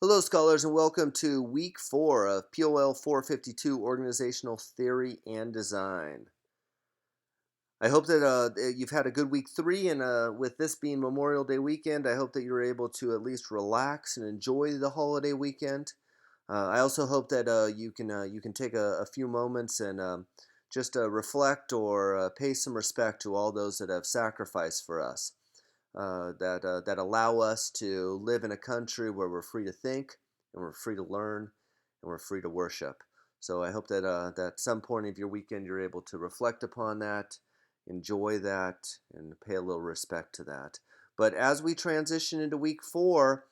Hello, scholars, and welcome to week 4 of POL452 Organizational Theory and Design. I hope that you've had a good week 3, and with this being Memorial Day weekend, I hope that you're able to at least relax and enjoy the holiday weekend. I also hope that you can take a few moments and just reflect or pay some respect to all those that have sacrificed for us, that allow us to live in a country where we're free to think and we're free to learn and we're free to worship. So I hope that some point of your weekend you're able to reflect upon that, enjoy that, and pay a little respect to that. But as we transition into week 4,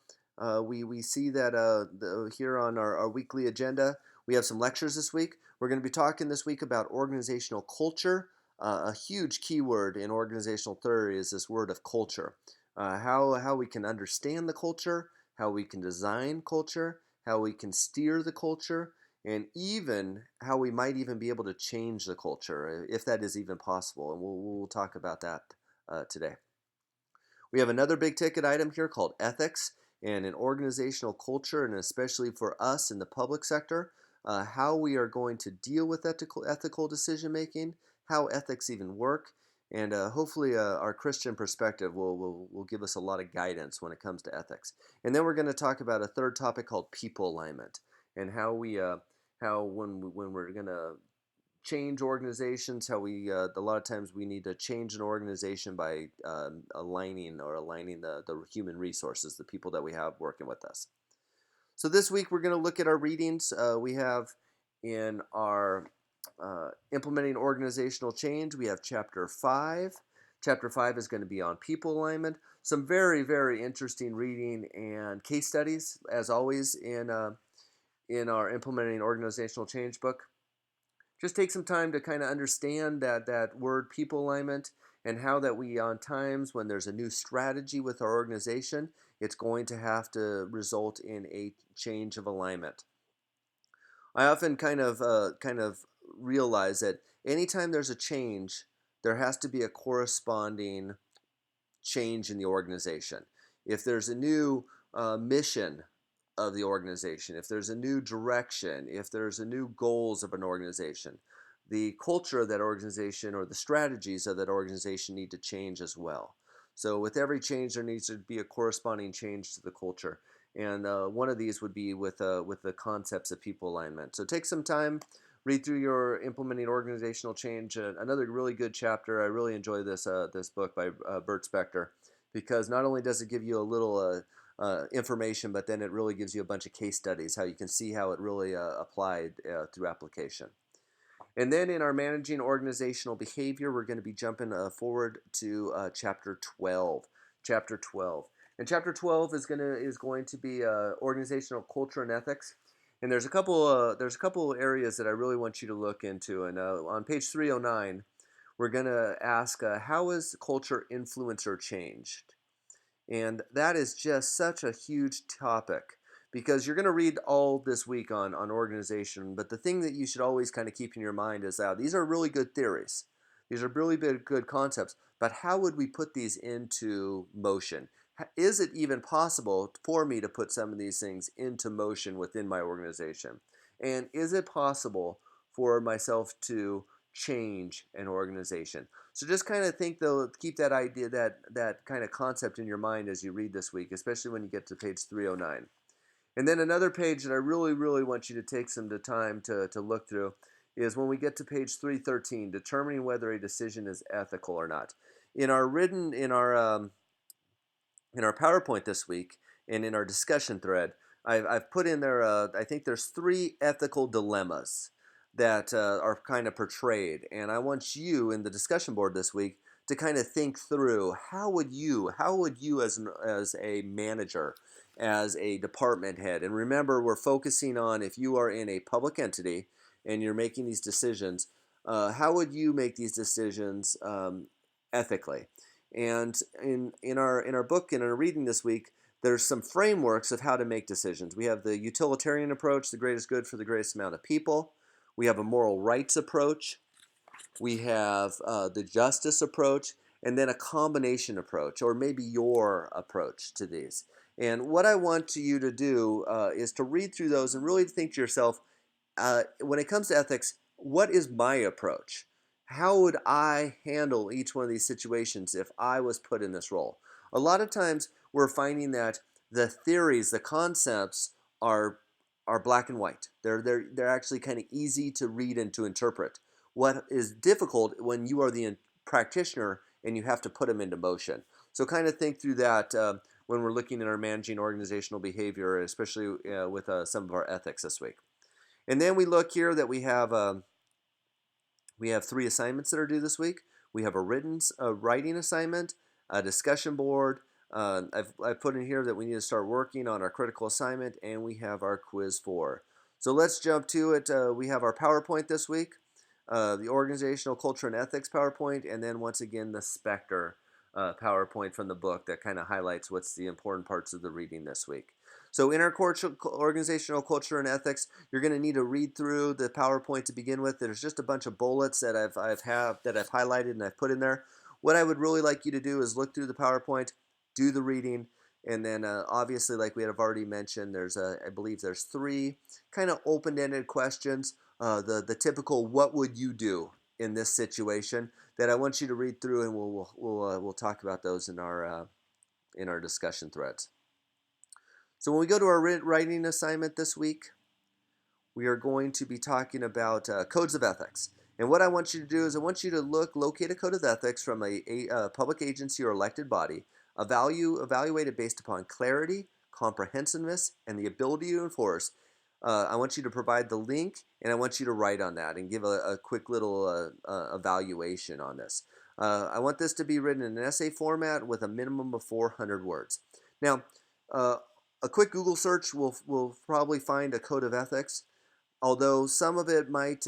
we see that here on our weekly agenda, we have some lectures this week. We're going to be talking this week about organizational culture. A huge keyword in organizational theory is this word of culture. How we can understand the culture, how we can design culture, how we can steer the culture, and even how we might even be able to change the culture, if that is even possible. And we'll talk about that today. We have another big ticket item here called ethics, and in organizational culture, and especially for us in the public sector, how we are going to deal with ethical decision making, how ethics even work, and hopefully our Christian perspective will give us a lot of guidance when it comes to ethics. And then we're going to talk about a third topic called people alignment, and how when we're going to change organizations, how we a lot of times we need to change an organization by aligning the human resources, the people that we have working with us. So this week we're going to look at our readings. We have in our implementing organizational change, we have chapter 5. Chapter 5 is going to be on people alignment. Some very, very interesting reading and case studies, as always, in our implementing organizational change book. Just take some time to kind of understand that word people alignment, and how that we, on times when there's a new strategy with our organization, it's going to have to result in a change of alignment. I often kind of realize that anytime there's a change, there has to be a corresponding change in the organization. If there's a new mission of the organization, if there's a new direction, if there's a new goals of an organization, the culture of that organization or the strategies of that organization need to change as well. So with every change, there needs to be a corresponding change to the culture. And one of these would be with the concepts of people alignment. So take some time, read through your implementing organizational change. Another really good chapter. I really enjoy this book by Bert Spector, because not only does it give you a little information, but then it really gives you a bunch of case studies, how you can see how it really applied through application. And then in our managing organizational behavior, we're going to be jumping forward to chapter 12. Chapter 12. And chapter 12 is going to be organizational culture and ethics. And there's a couple areas that I really want you to look into. And on page 309, we're going to ask how is culture influenced or changed? And that is just such a huge topic, because you're going to read all this week on organization. But the thing that you should always kind of keep in your mind is that these are really good theories. These are really good concepts. But how would we put these into motion? Is it even possible for me to put some of these things into motion within my organization? And is it possible for myself to change an organization? So just kind of think, though, keep that idea, that kind of concept in your mind as you read this week, especially when you get to page 309. And then another page that I really, really want you to take some time to look through is when we get to page 313, determining whether a decision is ethical or not. In our PowerPoint this week, and in our discussion thread, I've put in there, I think there's 3 ethical dilemmas that are kind of portrayed. And I want you in the discussion board this week to kind of think through, how would you as a manager, as a department head, and remember, we're focusing on if you are in a public entity and you're making these decisions, how would you make these decisions ethically? And in our book, in our reading this week, there's some frameworks of how to make decisions. We have the utilitarian approach, the greatest good for the greatest amount of people. We have a moral rights approach. We have the justice approach, and then a combination approach, or maybe your approach to these. And what I want you to do is to read through those and really think to yourself, when it comes to ethics, what is my approach? How would I handle each one of these situations if I was put in this role? A lot of times we're finding that the theories, the concepts are are black and white. They're actually kind of easy to read and to interpret. What is difficult when you are the practitioner and you have to put them into motion. So kind of think through that when we're looking at our managing organizational behavior, especially with some of our ethics this week. And then we look here that we have 3 assignments that are due this week. We have a writing assignment, a discussion board. I've put in here that we need to start working on our critical assignment, and we have our quiz 4. So let's jump to it. We have our PowerPoint this week, the organizational culture and ethics PowerPoint, and then once again the Spectre PowerPoint from the book that kind of highlights what's the important parts of the reading this week. So in our organizational culture and ethics, you're going to need to read through the PowerPoint to begin with. There's just a bunch of bullets that I've highlighted and I've put in there. What I would really like you to do is look through the PowerPoint, do the reading, and then obviously, like we have already mentioned, I believe there's 3 kind of open-ended questions. The typical "What would you do in this situation?" that I want you to read through, and we'll talk about those in our discussion threads. So when we go to our writing assignment this week, we are going to be talking about codes of ethics. And what I want you to do is I want you to locate a code of ethics from a public agency or elected body, evaluate it based upon clarity, comprehensiveness, and the ability to enforce. I want you to provide the link, and I want you to write on that and give a quick little evaluation on this. I want this to be written in an essay format with a minimum of 400 words. Now, uh, a quick Google search will probably find a code of ethics, although some of it might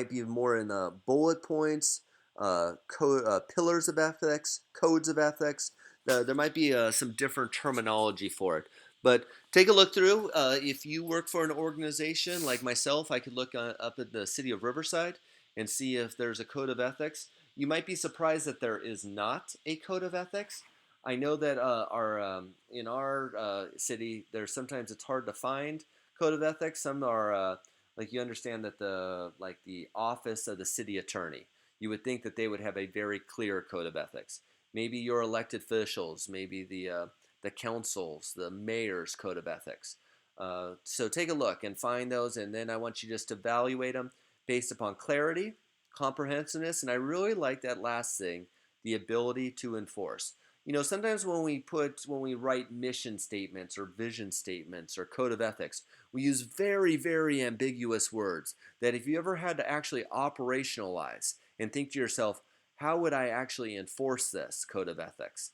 be more in bullet points, pillars of ethics, codes of ethics. There might be some different terminology for it. But take a look through. If you work for an organization like myself, I could look up at the city of Riverside and see if there's a code of ethics. You might be surprised that there is not a code of ethics. I know that in our city, there's sometimes it's hard to find code of ethics. Some are like you understand that the office of the city attorney, you would think that they would have a very clear code of ethics. Maybe your elected officials, maybe the councils, the mayor's code of ethics. So take a look and find those, and then I want you just to evaluate them based upon clarity, comprehensiveness, and I really like that last thing, the ability to enforce. You know, sometimes when we write mission statements or vision statements or code of ethics, we use very, very ambiguous words that if you ever had to actually operationalize and think to yourself, how would I actually enforce this code of ethics?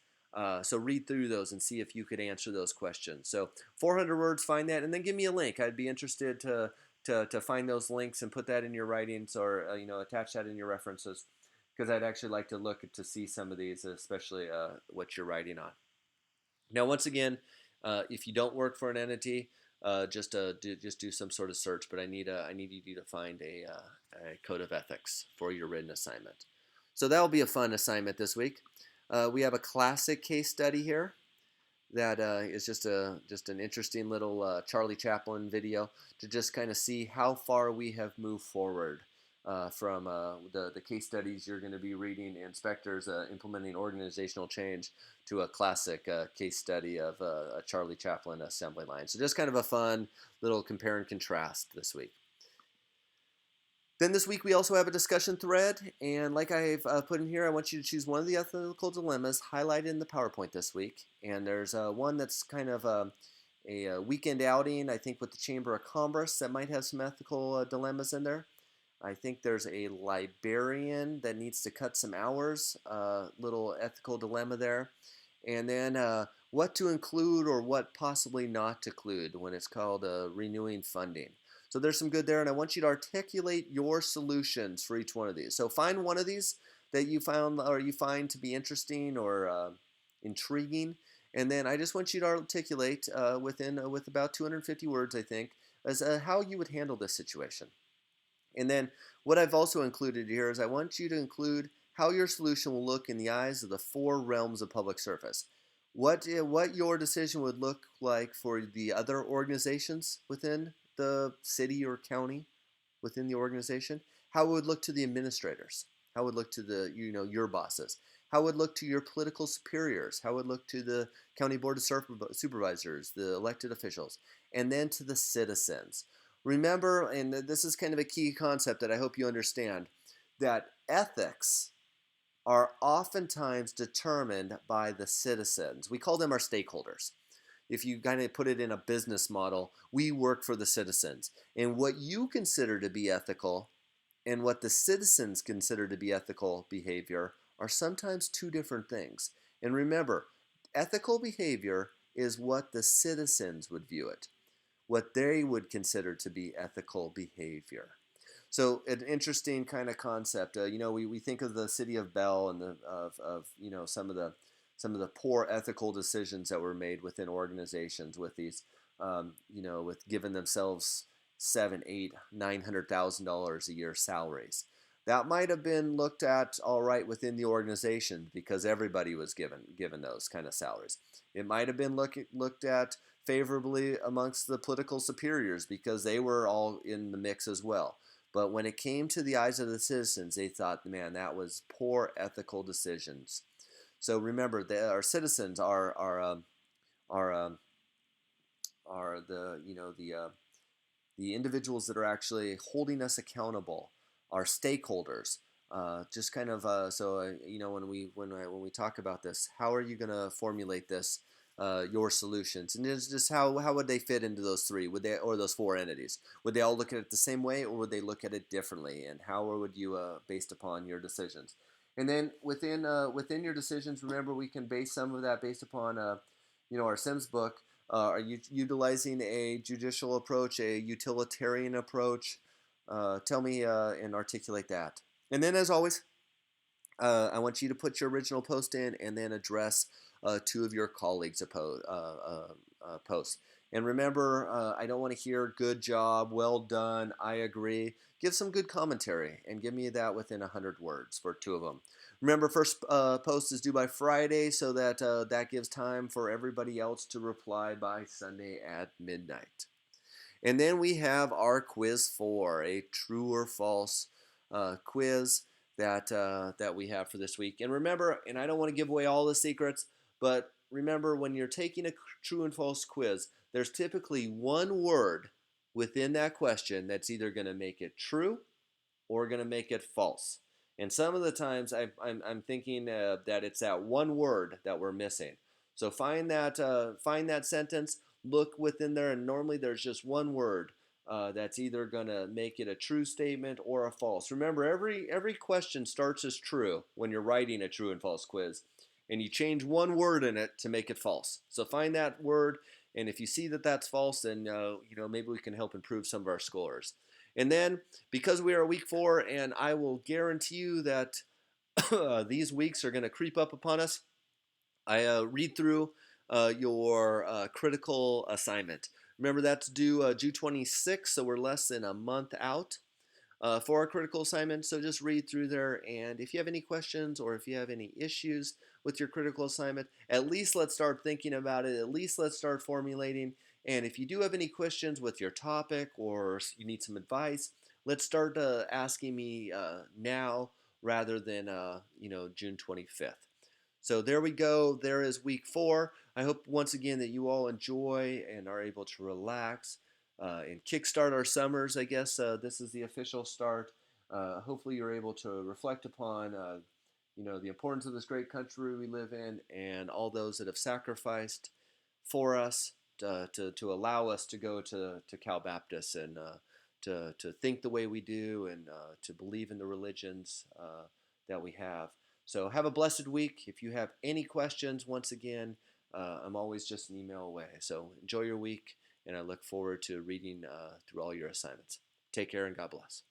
So read through those and see if you could answer those questions. So 400 words, find that, and then give me a link. I'd be interested to find those links and put that in your writings, or attach that in your references, because I'd actually like to look to see some of these, especially what you're writing on. Now, once again, if you don't work for an entity, just do some sort of search. But I need you to find a code of ethics for your written assignment. So that will be a fun assignment this week. We have a classic case study here that is just an interesting little Charlie Chaplin video to just kind of see how far we have moved forward from the case studies you're going to be reading, inspectors implementing organizational change, to a classic case study of a Charlie Chaplin assembly line. So just kind of a fun little compare and contrast this week. Then this week we also have a discussion thread, and like I've put in here, I want you to choose one of the ethical dilemmas highlighted in the PowerPoint this week. And there's one that's kind of a weekend outing, I think, with the Chamber of Commerce that might have some ethical dilemmas in there. I think there's a librarian that needs to cut some hours, little ethical dilemma there. And then what to include or what possibly not to include when it's called renewing funding. So there's some good there, and I want you to articulate your solutions for each one of these. So find one of these that you found or you find to be interesting or intriguing, and then I just want you to articulate with about 250 words, I think, as how you would handle this situation. And then what I've also included here is I want you to include how your solution will look in the eyes of the 4 realms of public service. what your decision would look like for the other organizations within the city or county within the organization, how it would look to the administrators, how it would look to the your bosses, how it would look to your political superiors, how it would look to the county board of supervisors, the elected officials, and then to the citizens. Remember, and this is kind of a key concept that I hope you understand, that ethics are oftentimes determined by the citizens. We call them our stakeholders. If you kind of put it in a business model, we work for the citizens. And what you consider to be ethical and what the citizens consider to be ethical behavior are sometimes two different things. And remember, ethical behavior is what the citizens would view it, what they would consider to be ethical behavior. So an interesting kind of concept. We think of the city of Bell and of some of the poor ethical decisions that were made within organizations with these, with giving themselves seven, eight, $900,000 a year salaries. That might have been looked at all right within the organization because everybody was given those kind of salaries. It might have been looked at favorably amongst the political superiors because they were all in the mix as well. But when it came to the eyes of the citizens, they thought, man, that was poor ethical decisions. So remember, our citizens are the individuals that are actually holding us accountable, our stakeholders. Just kind of when we talk about this, how are you going to formulate this? Your solutions, and it's just how would they fit into those three? Would they, or those four entities? Would they all look at it the same way, or would they look at it differently? And how would you, based upon your decisions? And then within your decisions, remember we can base some of that based upon our Sims book. Are you utilizing a judicial approach, a utilitarian approach? Tell me and articulate that. And then, as always, I want you to put your original post in and then address two of your colleagues' posts. And remember, I don't want to hear good job, well done, I agree. Give some good commentary and give me that within 100 words for two of them. Remember, first post is due by Friday, so that that gives time for everybody else to reply by Sunday at midnight. And then we have our quiz 4, a true or false quiz that we have for this week. And remember, and I don't want to give away all the secrets, but remember when you're taking a true and false quiz, there's typically one word within that question that's either going to make it true or going to make it false. And some of the times I'm thinking that it's that one word that we're missing. So find that sentence, look within there, and normally there's just one word that's either going to make it a true statement or a false. Remember, every question starts as true when you're writing a true and false quiz, and you change one word in it to make it false. So find that word, and if you see that that's false, then maybe we can help improve some of our scores. And then, because we are week 4, and I will guarantee you that these weeks are going to creep up upon us, I read through your critical assignment. Remember, that's due June 26th, so we're less than a month out for our critical assignment. So just read through there, and if you have any questions or if you have any issues with your critical assignment, at least let's start thinking about it. At least let's start formulating. And if you do have any questions with your topic or you need some advice, let's start asking me now rather than June 25th. So there we go. There is week 4. I hope once again that you all enjoy and are able to relax and kickstart our summers. I guess this is the official start. Hopefully you're able to reflect upon the importance of this great country we live in and all those that have sacrificed for us to allow us to go to Cal Baptist and to think the way we do and to believe in the religions that we have. So have a blessed week. If you have any questions, once again, I'm always just an email away. So enjoy your week, and I look forward to reading through all your assignments. Take care and God bless.